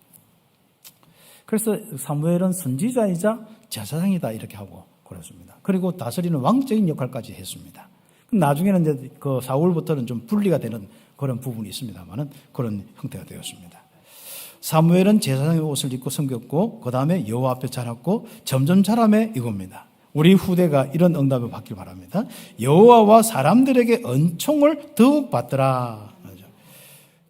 그래서 사무엘은 선지자이자 제사장이다 이렇게 하고 그랬습니다. 그리고 다스리는 왕적인 역할까지 했습니다. 나중에는 이제 그 사울부터는 좀 분리가 되는 그런 부분이 있습니다만은 그런 형태가 되었습니다. 사무엘은 제사장의 옷을 입고 섬겼고 그 다음에 여호와 앞에 자랐고 점점 자라매 이겁니다. 우리 후대가 이런 응답을 받길 바랍니다. 여호와와 사람들에게 은총을 더욱 받더라.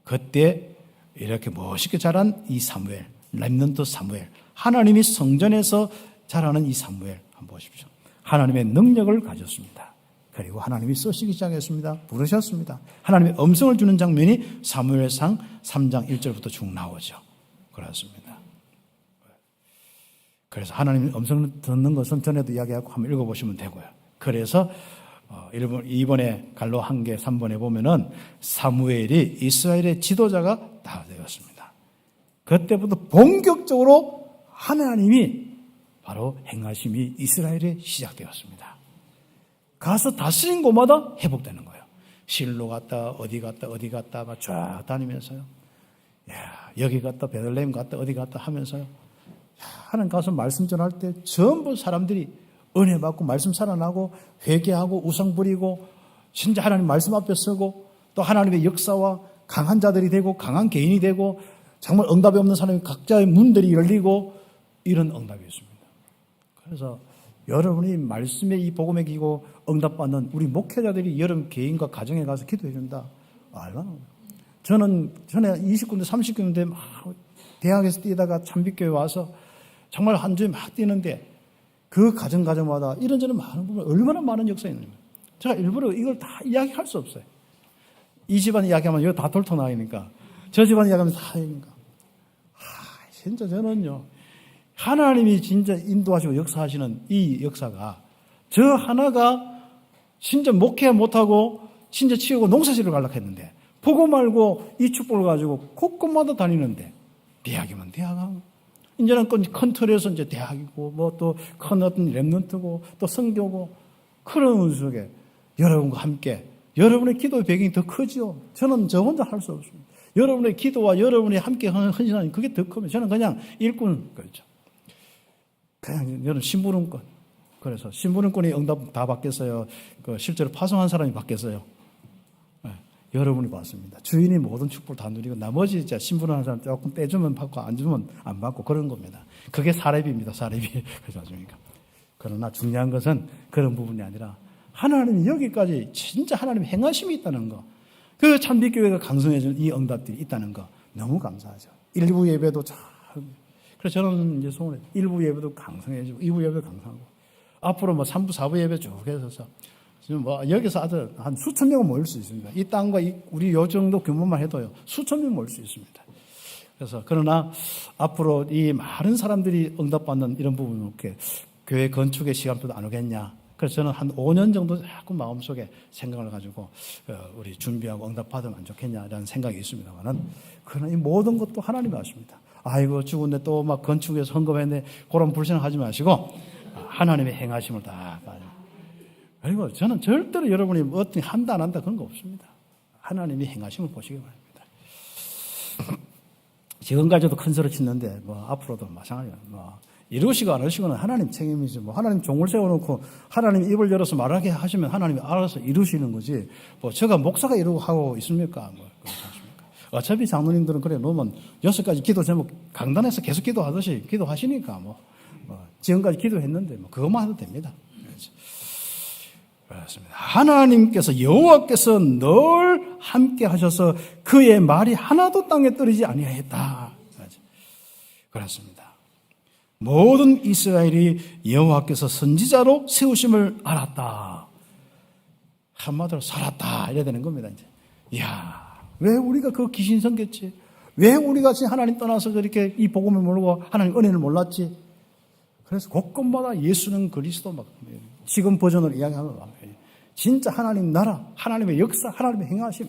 그때 이렇게 멋있게 자란 이 사무엘, 렘넌트 사무엘, 하나님이 성전에서 자라는 이 사무엘 한번 보십시오. 하나님의 능력을 가졌습니다. 그리고 하나님이 쓰시기 시작했습니다. 부르셨습니다. 하나님의 음성을 주는 장면이 사무엘상 3장 1절부터 쭉 나오죠. 그렇습니다. 그래서 하나님의 음성을 듣는 것은 전에도 이야기하고 한번 읽어보시면 되고요. 그래서 2번에 갈로 한 개 3번에 보면은 사무엘이 이스라엘의 지도자가 다 되었습니다. 그때부터 본격적으로 하나님이 바로 행하심이 이스라엘에 시작되었습니다. 가서 다스린 곳마다 회복되는 거예요. 실로 갔다 어디 갔다 막 쫙 다니면서요. 야, 여기 갔다 베들레헴 갔다 어디 갔다 하면서요. 하나님 가서 말씀 전할 때 전부 사람들이 은혜 받고 말씀 살아나고 회개하고 우상 부리고 진짜 하나님 말씀 앞에 서고 또 하나님의 역사와 강한 자들이 되고 강한 개인이 되고 정말 응답이 없는 사람이 각자의 문들이 열리고 이런 응답이 있습니다. 그래서 여러분이 말씀에 이 복음에 기고 응답받는 우리 목회자들이 여러분 개인과 가정에 가서 기도해 준다. 얼마나. 저는 전에 20군데 30군데 막 대학에서 뛰다가 참빛교회 와서 정말 한 주에 막 뛰는데 그 가정마다 이런저런 많은 부분 얼마나 많은 역사가 있는 거예요. 제가 일부러 이걸 다 이야기할 수 없어요. 이 집안 이야기하면 이거 다 돌통 나가니까 저 집안 이야기하면 다 이러니까. 진짜 저는요. 하나님이 진짜 인도하시고 역사하시는 이 역사가 저 하나가 진짜 목회 못하고 진짜 치우고 농사지를 가려고 했는데 보고 말고 이 축복을 가지고 곳곳마다 다니는데 대학이면 대학하고 이제는 큰 틀에서 이제 대학이고 뭐 또 큰 어떤 랩런트고 또 선교고 그런 속에 여러분과 함께 여러분의 기도의 배경이 더 크죠. 저는 저 혼자 할 수 없습니다. 여러분의 기도와 여러분이 함께 헌신하는 그게 더 크면 저는 그냥 일꾼 거죠. 그냥 여러분 심부름꾼. 그래서 심부름꾼이 응답 다 받겠어요. 실제로 파송한 사람이 받겠어요. 네, 여러분이 받습니다. 주인이 모든 축복을 다 누리고 나머지 심부름하는 사람 조금 떼주면 받고 안 주면 안 받고 그런 겁니다. 그게 사례비입니다. 사례비. 그렇지 않습니까? 그러나 중요한 것은 그런 부분이 아니라 하나님이 여기까지 진짜 하나님의 행하심이 있다는 거. 그 참빛교회가 강성해진 이 응답들이 있다는 거 너무 감사하죠. 1부 예배도 잘. 그래서 저는 이제 소원해 1부 예배도 강성해지고 2부 예배도 강성하고 앞으로 뭐 3부, 4부 예배 쭉 해서 지금 뭐 여기서 아주 한 수천 명은 모일 수 있습니다. 이 땅과 우리 요 정도 규모만 해도요 수천 명 모일 수 있습니다. 그래서 그러나 앞으로 이 많은 사람들이 응답받는 이런 부분을 이렇게 교회 건축의 시간표도 안 오겠냐. 그래서 저는 한 5년 정도 자꾸 마음속에 생각을 가지고 우리 준비하고 응답받으면 안 좋겠냐라는 생각이 있습니다만은 그러나 이 모든 것도 하나님이 아십니다. 아이고 죽은데 또 막 건축에서 헌금했네 그런 불신하지 마시고 하나님의 행하심을 다 그리고 저는 절대로 여러분이 어떻게 한다 안 한다 그런 거 없습니다. 하나님이 행하심을 보시기 바랍니다. 지금까지도 큰 소리 치는데 뭐 앞으로도 마찬가지예요. 뭐 이루시고 안 이루시고는 하나님 책임이죠. 뭐 하나님 종을 세워놓고 하나님 입을 열어서 말하게 하시면 하나님이 알아서 이루시는 거지. 뭐 제가 목사가 이러고 하고 있습니까? 뭐 그렇지 않습니까? 어차피 장로님들은 그래 놓으면 6가지 기도 제목 강단에서 계속 기도하듯이 기도하시니까 뭐 지금까지 기도했는데 뭐 그것만 해도 됩니다. 그렇습니다. 하나님께서 여호와께서 늘 함께 하셔서 그의 말이 하나도 땅에 떨어지지 아니하였다. 그렇습니다. 모든 이스라엘이 여호와께서 선지자로 세우심을 알았다. 한마디로 살았다. 이래야 되는 겁니다. 이제. 이야, 왜 우리가 그 귀신 섬겼지? 왜 우리가 하나님 떠나서 그렇게 이 복음을 모르고 하나님 은혜를 몰랐지? 그래서 곳곳마다 예수는 그리스도 막 지금 버전으로 이야기하면 진짜 하나님 나라, 하나님의 역사, 하나님의 행하심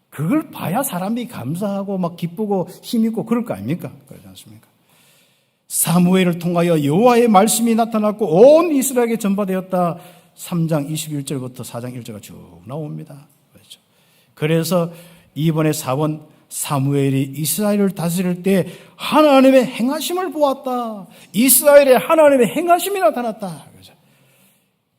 그걸 봐야 사람이 감사하고 막 기쁘고 힘있고 그럴 거 아닙니까? 그렇지 않습니까? 사무엘을 통하여 여호와의 말씀이 나타났고 온 이스라엘에게 전파되었다. 3장 21절부터 4장 1절가 쭉 나옵니다. 그렇죠. 그래서 이번에 사원 사무엘이 이스라엘을 다스릴 때 하나님의 행하심을 보았다. 이스라엘의 하나님의 행하심이 나타났다. 그렇죠.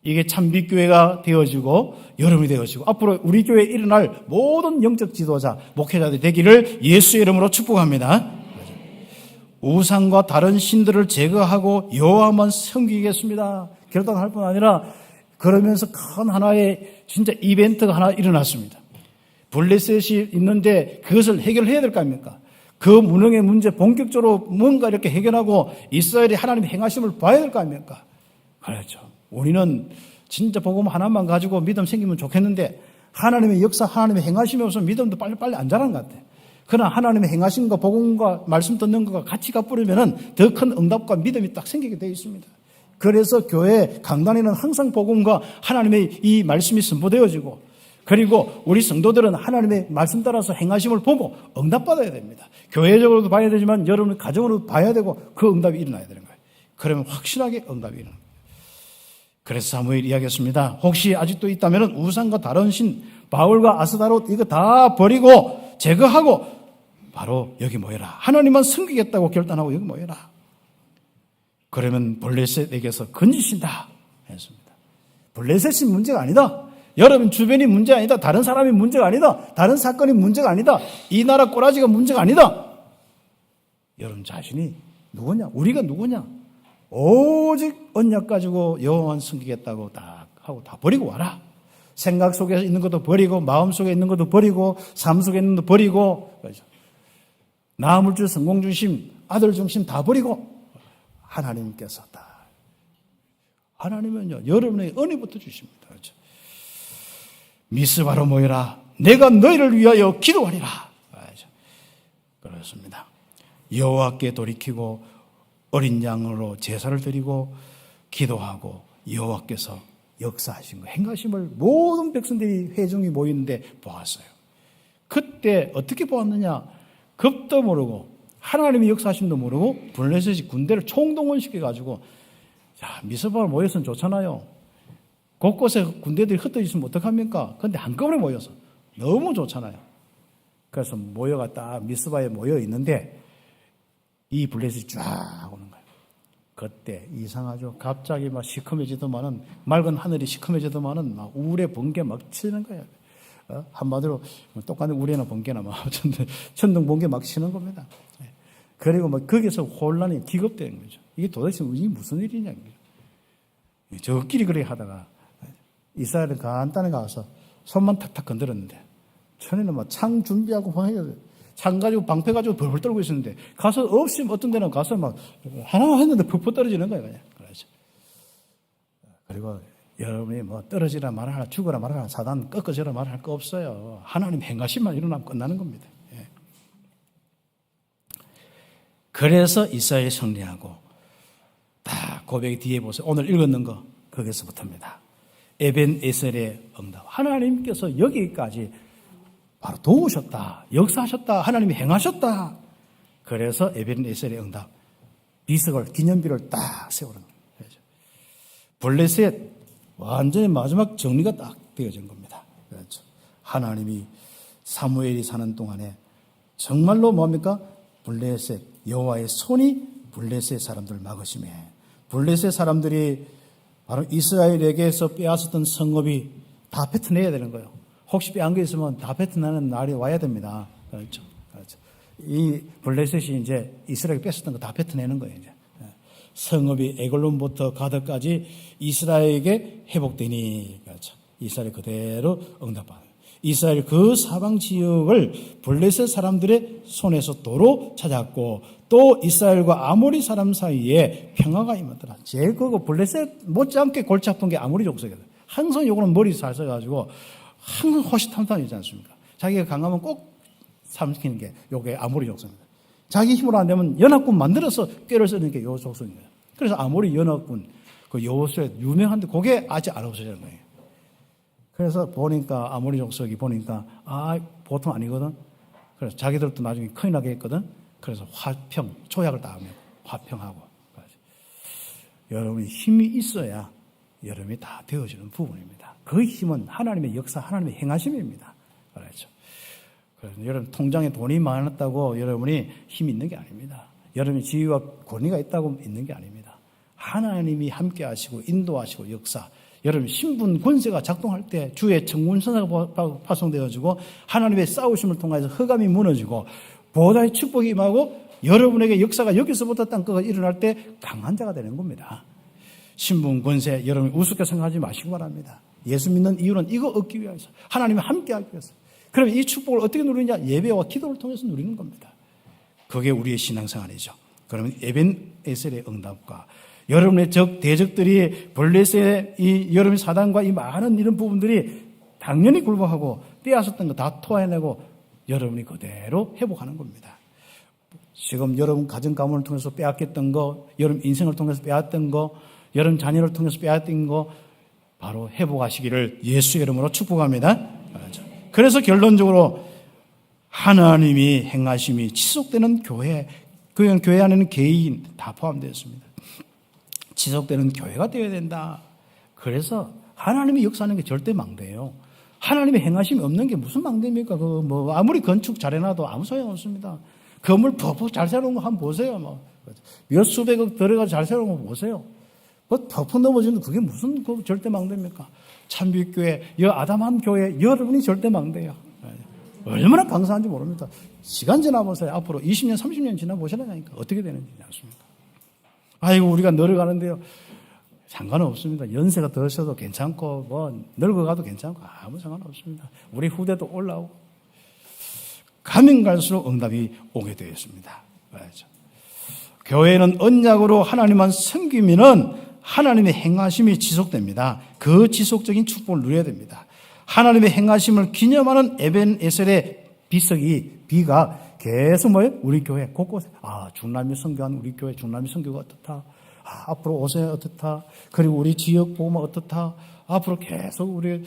이게 참빛교회가 되어지고 여러분이 되어지고 앞으로 우리 교회에 일어날 모든 영적 지도자, 목회자들이 되기를 예수의 이름으로 축복합니다. 우상과 다른 신들을 제거하고 여호와만 섬기겠습니다. 결단할 뿐 아니라 그러면서 큰 하나의 진짜 이벤트가 하나 일어났습니다. 블레셋이 있는데 그것을 해결해야 될 거 아닙니까? 그 무능의 문제 본격적으로 뭔가 이렇게 해결하고 이스라엘이 하나님의 행하심을 봐야 될 거 아닙니까? 그렇죠. 우리는 진짜 복음 하나만 가지고 믿음 생기면 좋겠는데 하나님의 역사, 하나님의 행하심이 없으면 믿음도 빨리 안 자라는 것 같아요. 그러나 하나님의 행하심과 복음과 말씀 듣는 것과 같이 갚으려면 더 큰 응답과 믿음이 딱 생기게 되어 있습니다. 그래서 교회 강단에는 항상 복음과 하나님의 이 말씀이 선포되어지고 그리고 우리 성도들은 하나님의 말씀 따라서 행하심을 보고 응답받아야 됩니다. 교회적으로도 봐야 되지만 여러분 가정으로도 봐야 되고 그 응답이 일어나야 되는 거예요. 그러면 확실하게 응답이 일어납니다. 그래서 사무엘이 이야기했습니다. 혹시 아직도 있다면 우상과 다른 신 바울과 아스다롯 이거 다 버리고 제거하고 바로 여기 모여라. 하나님만 섬기겠다고 결단하고 여기 모여라. 그러면 블레셋에게서 건지신다 했습니다. 블레셋이 문제가 아니다. 여러분 주변이 문제가 아니다. 다른 사람이 문제가 아니다. 다른 사건이 문제가 아니다. 이 나라 꼬라지가 문제가 아니다. 여러분 자신이 누구냐? 우리가 누구냐? 오직 언약 가지고 여호와만 섬기겠다고 딱 하고 다 버리고 와라. 생각 속에 있는 것도 버리고 마음 속에 있는 것도 버리고 삶 속에 있는 것도 버리고 나 물질 성공 중심 아들 중심 다 버리고 하나님께서 다 하나님은요 여러분의 은혜부터 주십니다. 그렇죠? 미스바로 모여라. 내가 너희를 위하여 기도하리라. 그렇죠? 그렇습니다. 여호와께 돌이키고 어린 양으로 제사를 드리고 기도하고 여호와께서 역사하신 거, 행하심을 모든 백성들이 회중이 모이는데 보았어요. 그때 어떻게 보았느냐? 겁도 모르고 하나님의 역사하심도 모르고 블레셋이 군대를 총동원시켜가지고, 자, 미스바로 모여서는 좋잖아요. 곳곳에 군대들이 흩어져 있으면 어떡합니까? 그런데 한꺼번에 모여서 너무 좋잖아요. 그래서 모여가 딱 미스바에 모여 있는데 이 블레셋이 쫙 오는 거예요. 그때 이상하죠. 갑자기 막 시커매지더만은, 맑은 하늘이 시커매지더만은 막 우레 번개 막 치는 거예요. 한마디로 똑같은 우레나 번개나 막 천둥 번개 막 치는 겁니다. 그리고 막 거기서 혼란이 기겁되는 거죠. 이게 도대체 이게 무슨 일이냐. 저끼리 그렇게 하다가 이스라엘은 간단히 가서 손만 탁탁 건드렸는데, 천에는 막 창 준비하고 창 가지고 방패 가지고 벌벌 떨고 있었는데, 가서 없이 어떤 데는 가서 막 하나 했는데 푹푹 떨어지는 거예요, 그냥. 그렇죠. 그리고 여러분이 뭐 떨어지라 말하라, 죽어라 말하라, 사단 꺾어져라 말할 거 없어요. 하나님 행하심만 일어나면 끝나는 겁니다. 예. 그래서 이스라엘이 승리하고, 다 고백이 뒤에 보세요. 오늘 읽었는 거 거기서부터입니다. 에벤에셀의 응답. 하나님께서 여기까지 바로 도우셨다, 역사하셨다, 하나님이 행하셨다. 그래서 에벤에셀의 응답, 비석을, 기념비를 딱 세우는 거죠. 블레셋 완전히 마지막 정리가 딱 되어진 겁니다. 그렇죠. 하나님이 사무엘이 사는 동안에 정말로 뭡니까? 블레셋, 여호와의 손이 블레셋 사람들을 막으심에, 블레셋 사람들이 바로 이스라엘에게서 빼앗았던 성읍이 다 뱉어내야 되는 거예요. 혹시 빼앗은 게 있으면 다 뱉어내는 날이 와야 됩니다. 그렇죠. 그렇죠. 이 블레셋이 이제 이스라엘이 뺏었던 거 다 뱉어내는 거예요, 이제. 성읍이 에글론부터 가드까지 이스라엘에게 회복되니, 그렇죠. 이스라엘 그대로 응답받아요. 이스라엘 그 사방 지역을 블레셋 사람들의 손에서 도로 찾았고, 또 이스라엘과 아모리 사람 사이에 평화가 임하더라. 제일 그거 블레셋 못지않게 골치 아픈 게 아모리 족속이거든. 항상 요거는 머리 살서가지고 항상 호시탐탐이지 않습니까? 자기가 강하면 꼭 삼키는 게 요게 아모리 족속입니다. 자기 힘으로 안 되면 연합군 만들어서 꾀를 쓰는 게 요 족속입니다. 그래서 아모리 연합군 그 여호수아 유명한데 그게 아직 안 없어지는 거예요. 그래서 보니까 아모리 족속이 보니까 보통 아니거든. 그래서 자기들도 나중에 큰일 나게 했거든. 그래서 화평, 조약을 다 하면 화평하고. 여러분이 힘이 있어야 여러분이 다 되어지는 부분입니다. 그 힘은 하나님의 역사, 하나님의 행하심입니다. 그렇죠. 그래서 여러분 통장에 돈이 많았다고 여러분이 힘이 있는 게 아닙니다. 여러분이 지위와 권위가 있다고 있는 게 아닙니다. 하나님이 함께 하시고 인도하시고 역사, 여러분 신분 권세가 작동할 때 주의 청문선사가 파송되어지고 하나님의 싸우심을 통해서 흑암이 무너지고 보다의 축복이 임하고 여러분에게 역사가 여기서부터 땅끝가 일어날 때 강한 자가 되는 겁니다. 신분 권세 여러분 우습게 생각하지 마시기 바랍니다. 예수 믿는 이유는 이거 얻기 위해서, 하나님이 함께 하기 위해서. 그럼 이 축복을 어떻게 누리냐? 예배와 기도를 통해서 누리는 겁니다. 그게 우리의 신앙생활이죠. 그러면 에벤에셀의 응답과 여러분의 대적들이 블레셋의 이 여러분의 사단과 이 많은 이런 부분들이 당연히 굴복하고 빼앗았던 거 다 토해내고 여러분이 그대로 회복하는 겁니다. 지금 여러분 가정 가문을 통해서 빼앗겼던 거, 여러분 인생을 통해서 빼앗던 거, 여러분 자녀를 통해서 빼앗긴 거 바로 회복하시기를 예수의 이름으로 축복합니다. 그래서 결론적으로 하나님이 행하심이 지속되는 교회, 그 교회 안에는 개인 다 포함되어 있습니다. 지속되는 교회가 되어야 된다. 그래서 하나님이 역사하는 게 절대 망대예요. 하나님의 행하심이 없는 게 무슨 망대입니까? 아무리 건축 잘해놔도 아무 소용 없습니다. 건물 퍽퍽 잘 세워놓은 거 한번 보세요. 몇 수백억 들어가서 잘 세워놓은 거 보세요. 퍽퍽 넘어지는 그게 무슨 절대 망대입니까? 참빛교회, 아담한 교회, 여러분이 절대 망대예요. 얼마나 강사한지 모릅니다. 시간 지나보세요. 앞으로 20년, 30년 지나보시라니까 어떻게 되는지 않습니까? 아이고, 우리가 늙어가는데요. 상관없습니다. 연세가 더셔도 괜찮고, 늙어가도 괜찮고, 아무 상관없습니다. 우리 후대도 올라오고, 가면 갈수록 응답이 오게 되어 있습니다. 교회는 언약으로 하나님만 섬기면은 하나님의 행하심이 지속됩니다. 그 지속적인 축복을 누려야 됩니다. 하나님의 행하심을 기념하는 에벤에셀의 비가 계속 뭐예요? 우리 교회 곳곳에 중남미 선교한 우리 교회 중남미 선교가 어떻다. 앞으로 오세 어떻다. 그리고 우리 지역 보험은 어떻다. 앞으로 계속 우리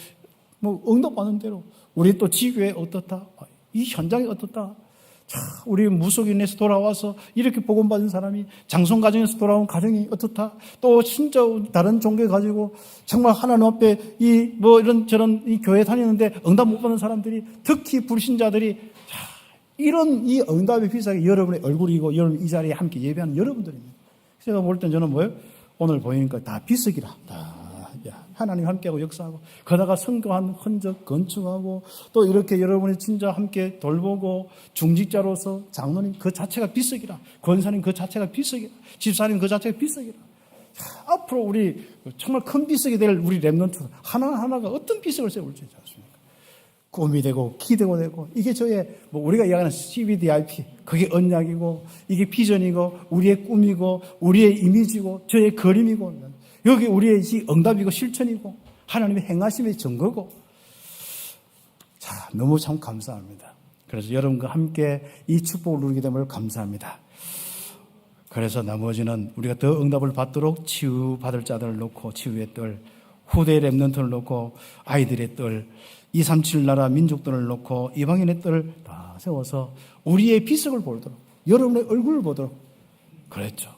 응답받는 대로 우리 또 지교회 어떻다. 이 현장이 어떻다. 자, 우리 무속인에서 돌아와서 이렇게 복음받은 사람이 장손 가정에서 돌아온 가정이 어떻다. 또 진짜 다른 종교 가지고 정말 하나님 앞에 이런 저런 이 교회 다니는데 응답 못 받는 사람들이 특히 불신자들이 이런 이 응답의 비싸게 여러분의 얼굴이고 여러분 이 자리에 함께 예배하는 여러분들입니다. 제가 볼 땐 저는 뭐예요? 오늘 보이니까 다 비석이라. 다 하나님 함께하고 역사하고 그러다가 선교한 흔적 건축하고 또 이렇게 여러분이 진짜 함께 돌보고 중직자로서 장로님 그 자체가 비석이라. 권사님 그 자체가 비석이라. 집사님 그 자체가 비석이라. 앞으로 우리 정말 큰 비석이 될 우리 랩런트 하나하나가 어떤 비석을 세울지 않습니까? 꿈이 되고 기대고 되고 이게 저의 우리가 이야기하는 CBDIP 그게 언약이고 이게 비전이고 우리의 꿈이고 우리의 이미지고 저의 그림이고 여기 우리의 응답이고 실천이고 하나님의 행하심의 증거고 자 너무 참 감사합니다. 그래서 여러분과 함께 이 축복을 누리게 됨을 감사합니다. 그래서 나머지는 우리가 더 응답을 받도록 치유받을 자들을 놓고 치유의 뜰 후대의 랩런트를 놓고 아이들의 뜰 237 나라 민족들을 놓고 이방인의 뜰을 다 세워서 우리의 비석을 보도록 여러분의 얼굴을 보도록 그랬죠.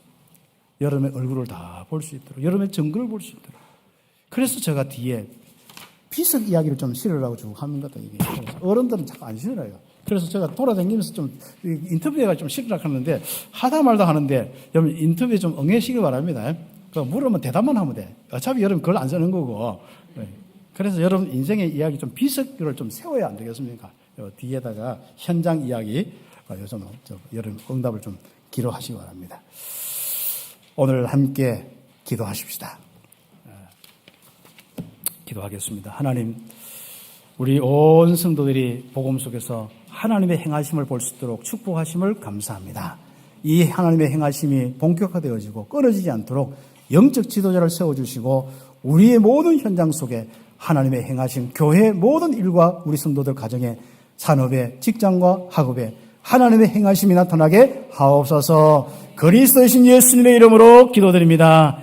여러분의 얼굴을 다 볼 수 있도록 여러분의 증거를 볼 수 있도록 그래서 제가 뒤에 비석 이야기를 좀 실으라고 쭉 하는 것도 이게 어른들은 자꾸 안 실어요. 그래서 제가 돌아다니면서 좀 인터뷰해가 좀 실으라고 하는데 하다 말다 하는데 여러분 인터뷰에 좀 응해시길 바랍니다. 물으면 대답만 하면 돼. 어차피 여러분 그걸 안 쓰는 거고. 그래서 여러분 인생의 이야기 좀 비석을 좀 세워야 안 되겠습니까? 뒤에다가 현장 이야기 요즘 여러분 응답을 좀 기록하시기 바랍니다. 오늘 함께 기도하십시다. 기도하겠습니다. 하나님, 우리 온 성도들이 복음 속에서 하나님의 행하심을 볼 수 있도록 축복하심을 감사합니다. 이 하나님의 행하심이 본격화되어지고 끊어지지 않도록 영적 지도자를 세워주시고 우리의 모든 현장 속에 하나님의 행하심, 교회의 모든 일과 우리 성도들 가정에 산업에 직장과 학업에 하나님의 행하심이 나타나게 하옵소서. 그리스도의 신 예수님의 이름으로 기도드립니다.